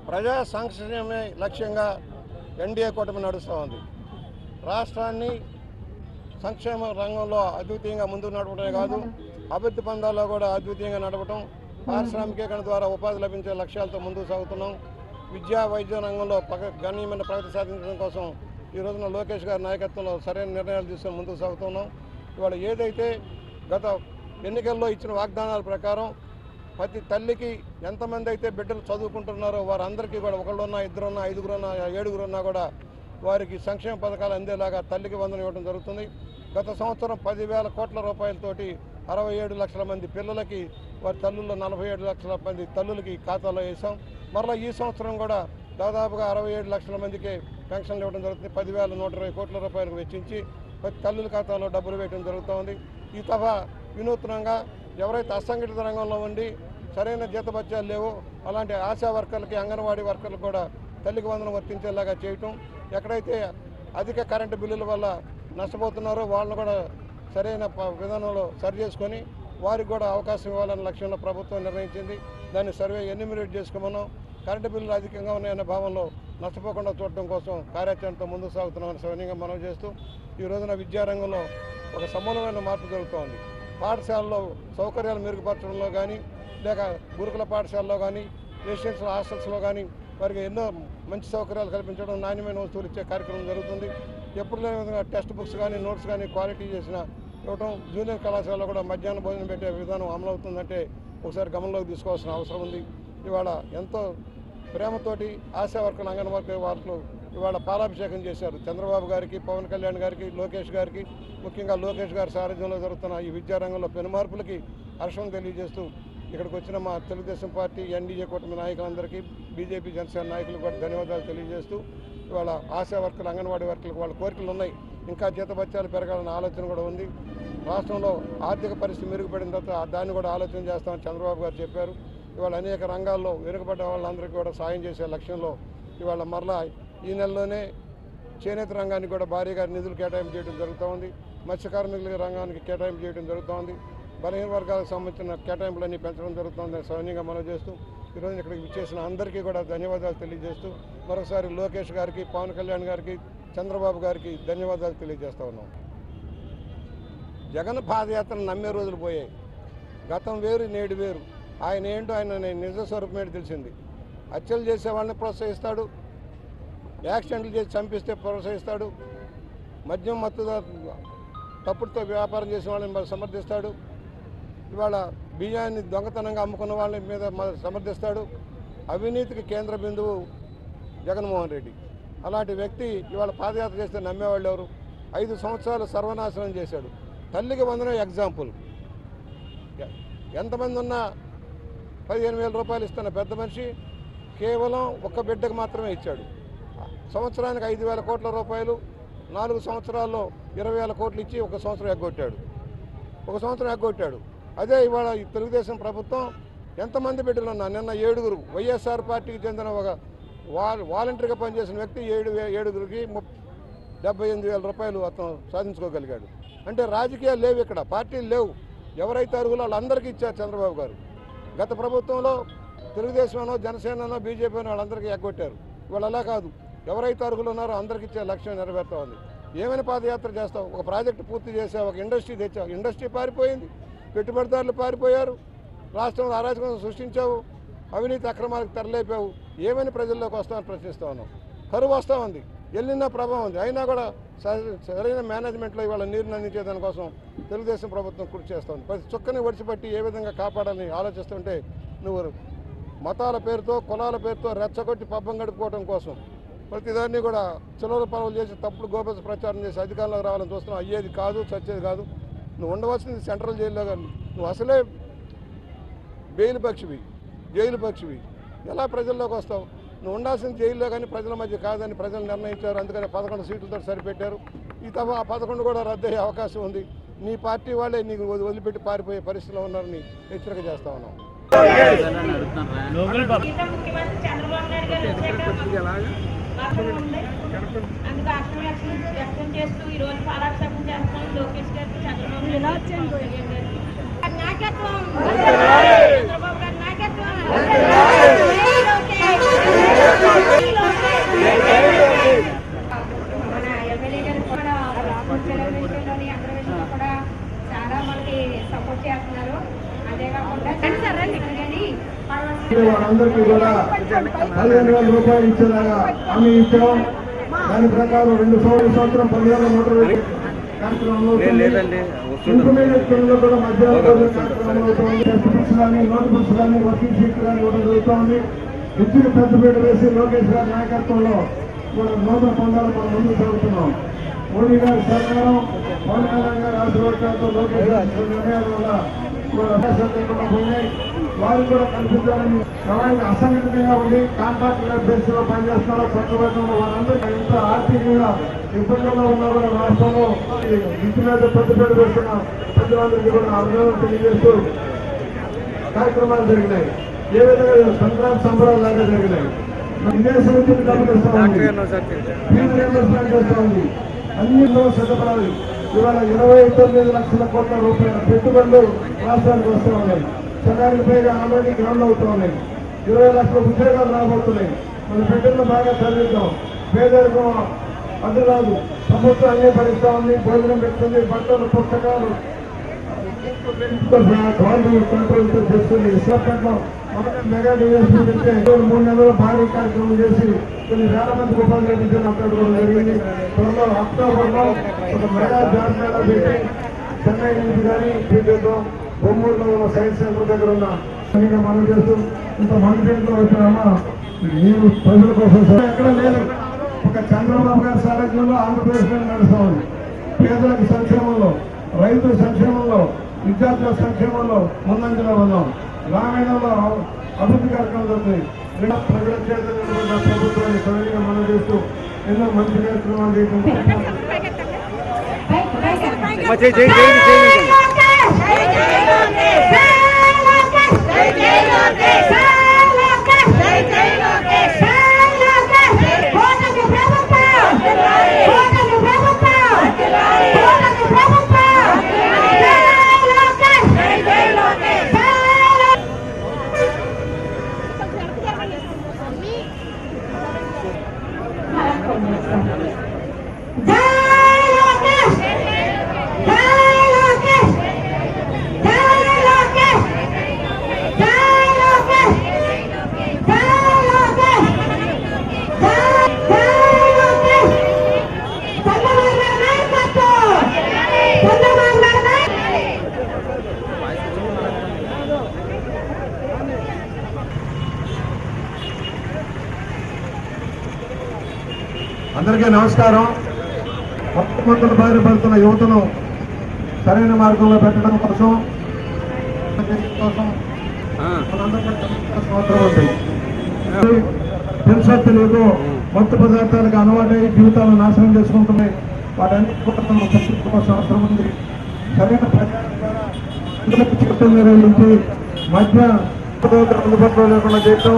ప్రజా సంక్షేమమే లక్ష్యంగా ఎన్డీఏ కూటమి నడుస్తూ ఉంది. రాష్ట్రాన్ని సంక్షేమ రంగంలో అద్వితీయంగా ముందుకు నడపడమే కాదు, అభివృద్ధి పందాల్లో కూడా అద్వితీయంగా నడపడం, పారిశ్రామికీకరణ ద్వారా ఉపాధి లభించే లక్ష్యాలతో ముందుకు సాగుతున్నాం. విద్యా వైద్య రంగంలో గణనీయమైన ప్రగతి సాధించడం కోసం ఈ రోజున లోకేష్ గారి నాయకత్వంలో సరైన నిర్ణయాలు తీసుకొని ముందుకు సాగుతున్నాం. ఇవాళ ఏదైతే గత ఎన్నికల్లో ఇచ్చిన వాగ్దానాల ప్రకారం ప్రతి తల్లికి ఎంతమంది అయితే బిడ్డలు చదువుకుంటున్నారో వారందరికీ కూడా ఒకళ్ళున్నా, ఇద్దరున్నా, ఐదుగురున్నా, ఏడుగురున్నా కూడా వారికి సంక్షేమ పథకాలు అందేలాగా తల్లికి వందనం ఇవ్వడం జరుగుతుంది. గత సంవత్సరం 10,000 కోట్ల రూపాయలతోటి 67 లక్షల మంది పిల్లలకి వారి తల్లుల్లో 47 లక్షల మంది తల్లులకి ఖాతాలో వేసాం. మరలా ఈ సంవత్సరం కూడా దాదాపుగా 67 లక్షల మందికి పెన్షన్లు ఇవ్వడం జరుగుతుంది. 10,120 కోట్ల రూపాయలకు వెచ్చించి ప్రతి తల్లుల ఖాతాలో డబ్బులు వేయడం జరుగుతోంది. ఈ తఫా వినూత్నంగా ఎవరైతే అసంఘటిత రంగంలో ఉండి సరైన జీతభత్యాలు లేవో అలాంటి ఆశా వర్కర్లకి, అంగన్వాడీ వర్కర్లకు కూడా తల్లికి వందనం వర్తించేలాగా చేయటం, ఎక్కడైతే అధిక కరెంటు బిల్లుల వల్ల నష్టపోతున్నారో వాళ్ళను కూడా సరైన విధానంలో సరి చేసుకొని వారికి కూడా అవకాశం ఇవ్వాలన్న లక్ష్యంలో ప్రభుత్వం నిర్ణయించింది. దాన్ని సర్వే ఎన్యూమరేట్ చేసుకోమన్నాం. కరెంటు బిల్లులు అధికంగా ఉన్నాయన్న భావంలో నష్టపోకుండా చూడటం కోసం కార్యాచరణతో ముందుకు సాగుతున్నామని సవినయంగా మనవి చేస్తూ ఈ రోజున విద్యారంగంలో ఒక సమూలమైన మార్పు జరుగుతోంది. పాఠశాలలో సౌకర్యాలు మెరుగుపరచడంలో కానీ, లేక గురుకుల పాఠశాలలో కానీ, రెసిడెన్షియల్ హాస్టల్స్లో కానీ వారికి ఎన్నో మంచి సౌకర్యాలు కల్పించడం, నాణ్యమైన వస్తువులు ఇచ్చే కార్యక్రమం జరుగుతుంది. ఎప్పుడు లేని విధంగా టెక్స్ట్ బుక్స్ కానీ, నోట్స్ కానీ క్వాలిటీ చేసిన ఇవ్వటం, జూనియర్ కళాశాలలో కూడా మధ్యాహ్న భోజనం పెట్టే విధానం అమలవుతుందంటే ఒకసారి గమనంలోకి తీసుకోవాల్సిన అవసరం ఉంది. ఇవాళ ఎంతో ప్రేమతోటి ఆశా వర్కర్లు, అంగన్వాడీ వాళ్ళు ఇవాళ పాలాభిషేకం చేశారు. చంద్రబాబు గారికి, పవన్ కళ్యాణ్ గారికి, లోకేష్ గారికి, ముఖ్యంగా లోకేష్ గారి సారథ్యంలో జరుగుతున్న ఈ విద్యారంగంలో పెనుమార్పులకి హర్షం తెలియజేస్తూ ఇక్కడికి వచ్చిన మా తెలుగుదేశం పార్టీ, ఎన్డీఏ కూటమి నాయకులందరికీ, బీజేపీ, జనసేన నాయకులకు కూడా ధన్యవాదాలు తెలియజేస్తూ ఇవాళ ఆశా వర్కర్లు, అంగన్వాడీ వర్కర్లకు వాళ్ళ కోరికలు ఉన్నాయి. ఇంకా జీతభత్యాలు పెరగాలన్న ఆలోచన కూడా ఉంది. రాష్ట్రంలో ఆర్థిక పరిస్థితి మెరుగుపడిన తర్వాత దాన్ని కూడా ఆలోచన చేస్తామని చంద్రబాబు గారు చెప్పారు. ఇవాళ అనేక రంగాల్లో వెనుకబడ్డ వాళ్ళందరికీ కూడా సాయం చేసే లక్ష్యంలో ఇవాళ మరలా ఈ నెలలోనే చేనేత రంగానికి కూడా భారీగా నిధులు కేటాయింపు చేయడం జరుగుతూ ఉంది. మత్స్య కార్మికుల రంగానికి కేటాయింపు చేయడం జరుగుతూ ఉంది. బలహీన వర్గాలకు సంబంధించిన కేటాయింపులన్నీ పెంచడం జరుగుతుందని సౌన్యంగా మనవి చేస్తూ ఈరోజు ఇక్కడికి విచ్చేసిన అందరికీ కూడా ధన్యవాదాలు తెలియజేస్తూ మరొకసారి లోకేష్ గారికి, పవన్ కళ్యాణ్ గారికి, చంద్రబాబు గారికి ధన్యవాదాలు తెలియజేస్తూ ఉన్నాం. జగన్ పాదయాత్రను నమ్మే రోజులు పోయాయి. గతం వేరు, నేడు వేరు. ఆయన ఏంటో ఆయన నిజ స్వరూపమేంటో తెలిసింది. హత్యలు చేసే వాళ్ళని ప్రోత్సహిస్తాడు, యాక్సిడెంట్లు చేసి చంపిస్తే ప్రోత్సహిస్తాడు, మద్యం మత్తుగా తప్పుడుతో వ్యాపారం చేసిన వాళ్ళని సమర్థిస్తాడు, ఇవాళ బియ్యాన్ని దొంగతనంగా అమ్ముకున్న వాళ్ళ మీద సమర్థిస్తాడు. అవినీతికి కేంద్ర బిందువు జగన్మోహన్ రెడ్డి. అలాంటి వ్యక్తి ఇవాళ పాదయాత్ర చేస్తే నమ్మేవాళ్ళు ఎవరు? 5 సంవత్సరాలు సర్వనాశనం చేశాడు. తల్లికి వందనం ఎగ్జాంపుల్. ఎంతమంది ఉన్నా 15,000 రూపాయలు ఇస్తున్న పెద్ద మనిషి కేవలం ఒక్క బిడ్డకు మాత్రమే ఇచ్చాడు. సంవత్సరానికి 5,000 కోట్ల రూపాయలు, 4 సంవత్సరాల్లో 20,000 కోట్లు ఇచ్చి ఒక సంవత్సరం ఎగ్గొట్టాడు. అదే ఇవాళ తెలుగుదేశం ప్రభుత్వం ఎంతమంది బిడ్డలు ఉన్నా, నిన్న 7 వైఎస్ఆర్ పార్టీకి చెందిన ఒక వాలంటరీగా పనిచేసిన వ్యక్తి 7గురికి 78,000 రూపాయలు అతను సాధించుకోగలిగాడు. అంటే రాజకీయాలు లేవు, ఇక్కడ పార్టీలు లేవు. ఎవరైతే అర్హులో వాళ్ళందరికీ ఇచ్చారు చంద్రబాబు గారు. గత ప్రభుత్వంలో తెలుగుదేశంలో, జనసేనలో, బీజేపీ వాళ్ళందరికీ ఎగ్గొట్టారు. ఇవాళ అలా కాదు, ఎవరైతే అర్హులు ఉన్నారో అందరికీ ఇచ్చే లక్ష్యం నెరవేరుతూ ఉంది. ఏమైనా పాదయాత్ర చేస్తావు? ఒక ప్రాజెక్టు పూర్తి చేసావు, ఒక ఇండస్ట్రీ తెచ్చావు, ఇండస్ట్రీ పారిపోయింది, పెట్టుబడిదారులు పారిపోయారు, రాష్ట్రంలో అరాచకం సృష్టించావు, అవినీతి అక్రమాలకు తెరలేపావు. ఏమైనా ప్రజల్లోకి వస్తామని ప్రశ్నిస్తూ ఉన్నాం. కరువు వస్తూ ఉంది, ఎల్లిన ప్రభావం ఉంది. అయినా కూడా సరైన మేనేజ్మెంట్లో ఇవాళ నీరుని అందించే దానికోసం తెలుగుదేశం ప్రభుత్వం కృషి చేస్తుంది. ప్రతి చుక్కని ఒడిచిపట్టి ఏ విధంగా కాపాడాలని ఆలోచిస్తుంటే నువ్వు మతాల పేరుతో, కులాల పేరుతో రెచ్చగొట్టి పబ్బం గడుపుకోవడం కోసం ప్రతిదాన్ని కూడా చిల్లర పనులు చేసి తప్పుడు గోబెస్ ప్రచారం చేసి అధికారంలోకి రావాలని చూస్తున్నావు. అయ్యేది కాదు, చచ్చేది కాదు. నువ్వు ఉండవలసింది సెంట్రల్ జైల్లో. కానీ నువ్వు అసలే జైలు పక్షివి ఎలా ప్రజల్లోకి వస్తావు? నువ్వు ఉండాల్సింది జైల్లో, కానీ ప్రజల మధ్య కాదని ప్రజలు నిర్ణయించారు. అందుకని 11 సీట్లతో సరిపెట్టారు. ఈ తప్ప ఆ 11 కూడా రద్దయ్యే అవకాశం ఉంది. నీ పార్టీ వాళ్ళే నీకు వదిలిపెట్టి పారిపోయే పరిస్థితిలో ఉన్నారని హెచ్చరిక చేస్తా ఉన్నాం. ముఖ్యమంత్రి చంద్రబాబు నాయుడు గారు అందుకు అర్థం వ్యక్తం చేస్తూ ఈ రోజు పాలాభిషేకం చేస్తున్నాం. లోకేష్ గారికి, చంద్రబాబు నాయకత్వం, చంద్రబాబు గారి నాయకత్వం. మన ఎమ్మెల్యే గారు కూడా విషయంలోని అందరి కూడా చాలా మనకి సపోర్ట్ చేస్తున్నారు. అంతేకాకుండా వాళ్ళందరికీ కూడా 15,000 రూపాయలు ఇచ్చేలాగా హామీ ఇచ్చాం. దాని ప్రకారం 2 సంవత్సరం 10,000 మోటార్ కార్యక్రమంలో ఇంటర్మీడియట్ స్కూల్లో కూడా మధ్యాహ్నం కార్యక్రమం అవుతుంది. టెక్స్ట్ బుక్స్ కానీ, నోట్ బుక్స్ కానీ, వర్కింగ్ షీట్ కానీ ఇవ్వడం జరుగుతోంది. విద్యుత్ పెద్దపీట వేసి లోకేష్ గారి నాయకత్వంలో కూడా నూతన పొందాలు మనం ముందుకు సాగుతున్నాం. మోడీ గారి సహకారం, పవన్ కళ్యాణ్ గారి ఆశీర్వాదాలతో లోకేష్ గారి నిర్ణయాల వల్ల పోయినాయి. వారు కూడా కల్పించాలని ఎవరైనా అసంఘటితంగా ఉండి కాంట్రాక్ట్ బేస్ లో పనిచేస్తున్నారో చట్టబద్ధంలో వారందరికీ ఇంత ఆర్థికంగా ఇబ్బందుల్లో ఉన్నా కూడా రాష్ట్రంలో ఇంటి మీద పెద్దపేట వేస్తున్న ప్రజలందరికీ కూడా అభినందనలు తెలియజేస్తూ కార్యక్రమాలు జరిగినాయి. ఏ విధంగా సంక్రాంతి సంబరాలు లాగా జరిగినాయి. ఇదే సమితిని గమనిస్తూ ఉంది, ఫీజు రియంబర్స్మెంట్ చేస్తూ ఉంది. అన్నింటిలో సిద్ధపడాలి. ఇవాళ 29 లక్షల కోట్ల రూపాయల పెట్టుబడులు రాష్ట్రానికి వస్తూ ఉన్నాయి. సగానికి పైగా ఆల్రెడీ గ్రౌండ్ అవుతూ ఉన్నాయి. 20 లక్షల ఉద్యోగాలు రాబోతున్నాయి. మన బిడ్డలను బాగా చదివిద్దాం. పేదరికం అది రాదు. ప్రభుత్వం అన్నీ భరిస్తూ ఉంది. భోజనం పెడుతుంది, బట్టలు, పుస్తకాలు కంట్రోల్ చేస్తుంది. విశాఖపట్నం మెగా డిఎస్పీ పెడితే 3 నెలలు భారీ కార్యక్రమం చేసి కొన్ని వేల మందికి ఉపాధి కల్పించి మాట్లాడుకోవడం జరిగింది. త్వరలో అక్టోబర్లో ఒక మెగా జాబ్ మేళా పెట్టి చెన్నై నుంచి కానీ చేద్దాం. బొమ్మూరులో ఉన్న సైన్స్ సెంటర్ దగ్గర ఉన్న మనం చేస్తూ ఇంత మంత్రిలో వచ్చినామా నేను ప్రజల కోసం ఎక్కడ లేదు. ఒక చంద్రబాబు గారి సారథ్యంలో ఆంధ్రప్రదేశ్ నడుస్తూ ఉంది. పేదలకు సంక్షేమంలో, రైతుల సంక్షేమంలో, విద్యార్థుల సంక్షేమంలో ముందంజలో ఉన్నాం. గ్రామీణంలో అభివృద్ధి కార్యక్రమాలు జరుగుతాయి. ప్రజల చేత ప్రభుత్వాన్ని సరైన మనం చేస్తూ ఎన్నో మంచి కార్యక్రమాలు చేయకుండా అందరికీ నమస్కారం. మొట్టమొదటి బారి పడుతున్న యువతను సరైన మార్గంలో పెట్టడం కోసం అవసరం ఉంది. తెలుసో తెలియదు మత్తు పదార్థాలకు అలవాటై జీవితాలను నాశనం చేసుకుంటున్నాయి. వాటన్నిటి కోసం అవసరం ఉంది. సరైన ప్రజానికి చట్టం నిర్వహించి మధ్య అందుబాటులో లేకుండా చేయటం